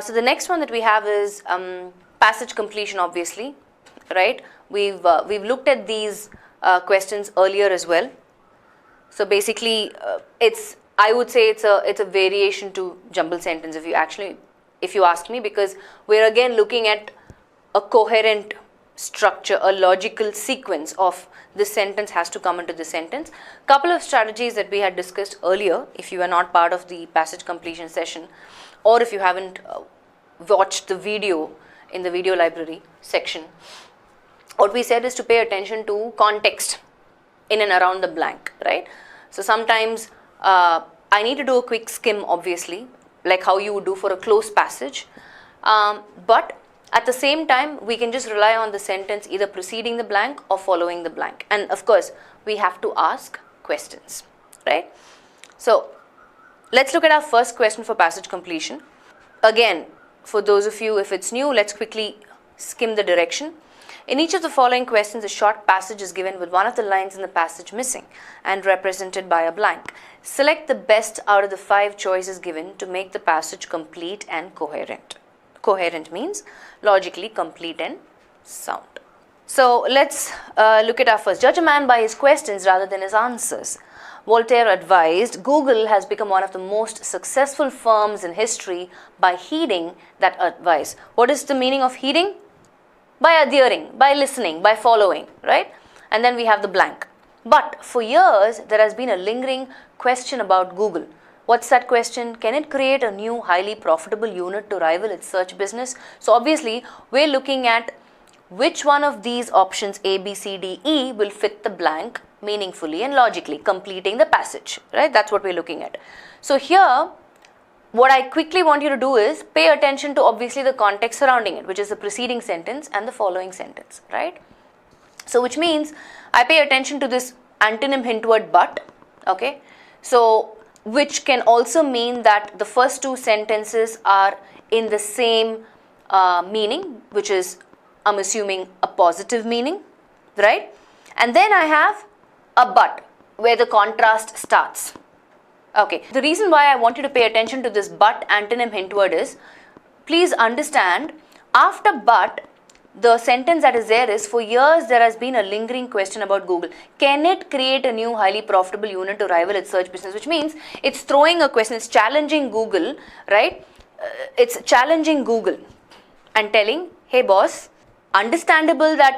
So the next one that we have is passage completion, obviously, right? We've looked at these questions earlier as well. So basically, I would say it's a variation to jumble sentence if you ask me, because we're again looking at a coherent structure, a logical sequence of this sentence has to come into this sentence. Couple of strategies that we had discussed earlier, if you are not part of the passage completion session, or if you haven't watched the video in the video library section, what we said is to pay attention to context in and around the blank, right? So sometimes I need to do a quick skim, obviously, like how you would do for a close passage, but at the same time, we can just rely on the sentence either preceding the blank or following the blank. And of course, we have to ask questions, right? So let's look at our first question for passage completion. Again, for those of you, if it's new, let's quickly skim the direction. In each of the following questions, a short passage is given with one of the lines in the passage missing and represented by a blank. Select the best out of the 5 choices given to make the passage complete and coherent. Coherent means logically complete and sound. So let's look at our first. Judge a man by his questions rather than his answers. Voltaire advised, Google has become one of the most successful firms in history by heeding that advice. What is the meaning of heeding? By adhering, by listening, by following, right? And then we have the blank. But for years, there has been a lingering question about Google. What's that question? Can it create a new highly profitable unit to rival its search business? So obviously, we're looking at which one of these options A, B, C, D, E will fit the blank meaningfully and logically, completing the passage, right? That's what we're looking at. So here, what I quickly want you to do is pay attention to obviously the context surrounding it, which is the preceding sentence and the following sentence, right? So which means I pay attention to this antonym hint word but, okay? So which can also mean that the first 2 sentences are in the same meaning, which is, I'm assuming, a positive meaning, right? And then I have a but, where the contrast starts. Okay, the reason why I want you to pay attention to this but antonym hint word is, please understand, after but, the sentence that is there is, for years there has been a lingering question about Google. Can it create a new highly profitable unit to rival its search business? Which means it's throwing a question, it's challenging Google, right? It's challenging Google and telling, hey boss, understandable that,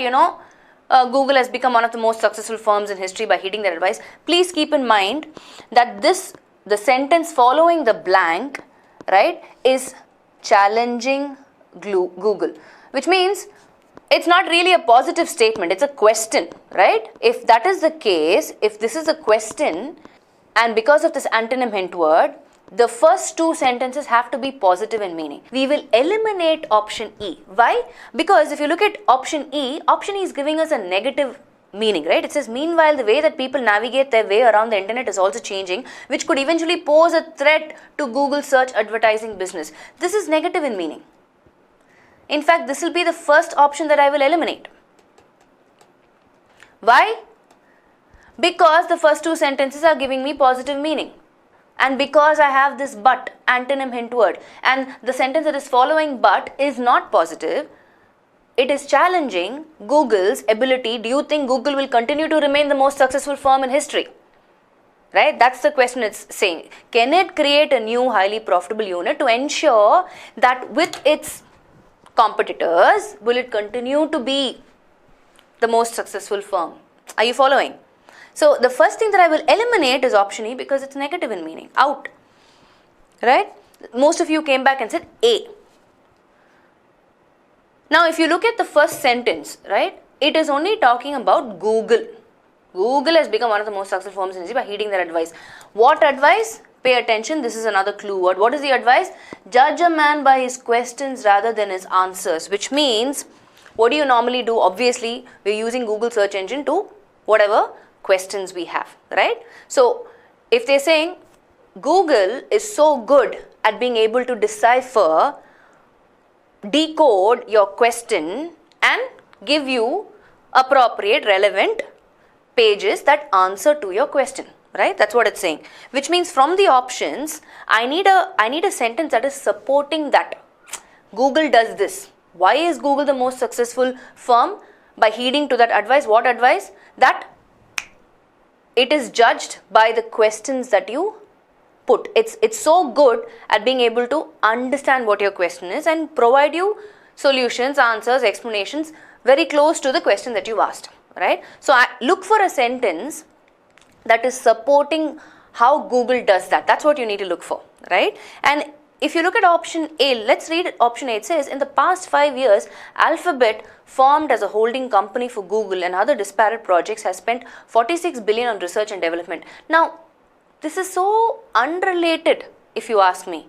Google has become one of the most successful firms in history by heeding that advice. Please keep in mind that the sentence following the blank, right, is challenging Google, which means it's not really a positive statement, it's a question, right? If that is the case, if this is a question, and because of this antonym hint word, the first 2 sentences have to be positive in meaning. We will eliminate option E. Why? Because if you look at option E is giving us a negative meaning, right? It says, meanwhile, the way that people navigate their way around the internet is also changing, which could eventually pose a threat to Google search advertising business. This is negative in meaning. In fact, this will be the first option that I will eliminate. Why? Because the first 2 sentences are giving me positive meaning. And because I have this but, antonym hint word, and the sentence that is following but is not positive, it is challenging Google's ability. Do you think Google will continue to remain the most successful firm in history? Right? That's the question it's saying. Can it create a new highly profitable unit to ensure that with its competitors, will it continue to be the most successful firm? Are you following? So the first thing that I will eliminate is option E because it's negative in meaning. Out. Right? Most of you came back and said A. Now if you look at the first sentence, right, it is only talking about Google. Google has become one of the most successful firms in history by heeding their advice. What advice? Pay attention, this is another clue word. What is the advice? Judge a man by his questions rather than his answers, which means, what do you normally do? Obviously, we're using Google search engine to whatever questions we have, right? So, if they're saying Google is so good at being able to decipher, decode your question and give you appropriate, relevant pages that answer to your question. Right? That's what it's saying. Which means from the options, I need a sentence that is supporting that. Google does this. Why is Google the most successful firm? By heeding to that advice. What advice? That it is judged by the questions that you put. It's so good at being able to understand what your question is and provide you solutions, answers, explanations very close to the question that you asked, right? So I look for a sentence that is supporting how Google does that. That's what you need to look for, right? And if you look at option A, let's read option A. It says, in the past 5 years, Alphabet, formed as a holding company for Google and other disparate projects, has spent 46 billion on research and development. Now, this is so unrelated, if you ask me.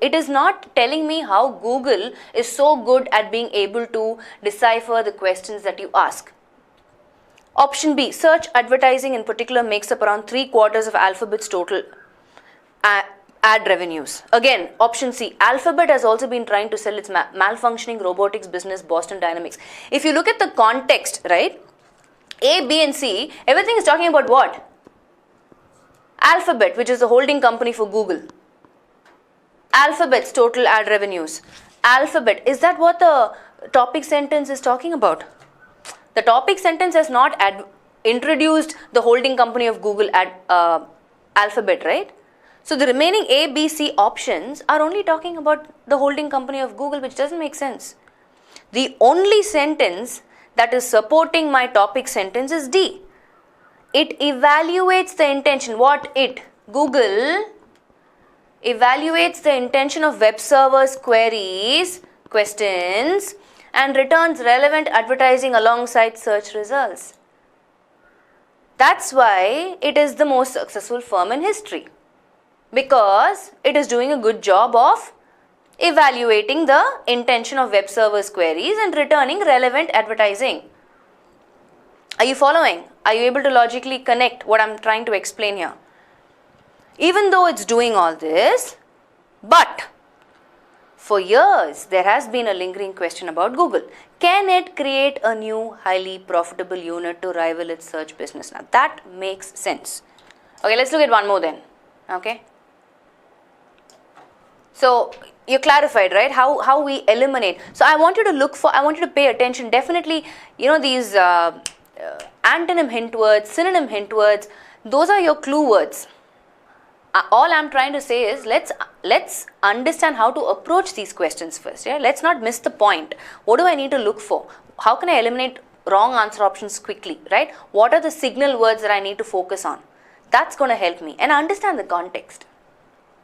It is not telling me how Google is so good at being able to decipher the questions that you ask. Option B, search advertising in particular makes up around 3/4 of Alphabet's total ad revenues. Again, option C, Alphabet has also been trying to sell its malfunctioning robotics business, Boston Dynamics. If you look at the context, right, A, B and C, everything is talking about what? Alphabet, which is the holding company for Google. Alphabet's total ad revenues. Alphabet, is that what the topic sentence is talking about? The topic sentence has not introduced the holding company of Google at Alphabet, right? So the remaining A, B, C options are only talking about the holding company of Google, which doesn't make sense. The only sentence that is supporting my topic sentence is D. It evaluates the intention. What it? Google evaluates the intention of web servers' queries, questions, and returns relevant advertising alongside search results. That's why it is the most successful firm in history, because it is doing a good job of evaluating the intention of web servers' queries and returning relevant advertising. Are you following? Are you able to logically connect what I'm trying to explain here? Even though it's doing all this, but for years there has been a lingering question about Google. Can it create a new highly profitable unit to rival its search business? Now that makes sense. Okay, let's look at one more then. Okay. So you clarified, right, how we eliminate. So I want you to pay attention. Definitely, these antonym hint words, synonym hint words, those are your clue words. All I'm trying to say is let's understand how to approach these questions first. Yeah, let's not miss the point. What do I need to look for? How can I eliminate wrong answer options quickly, right? What are the signal words that I need to focus on? That's going to help me, and understand the context.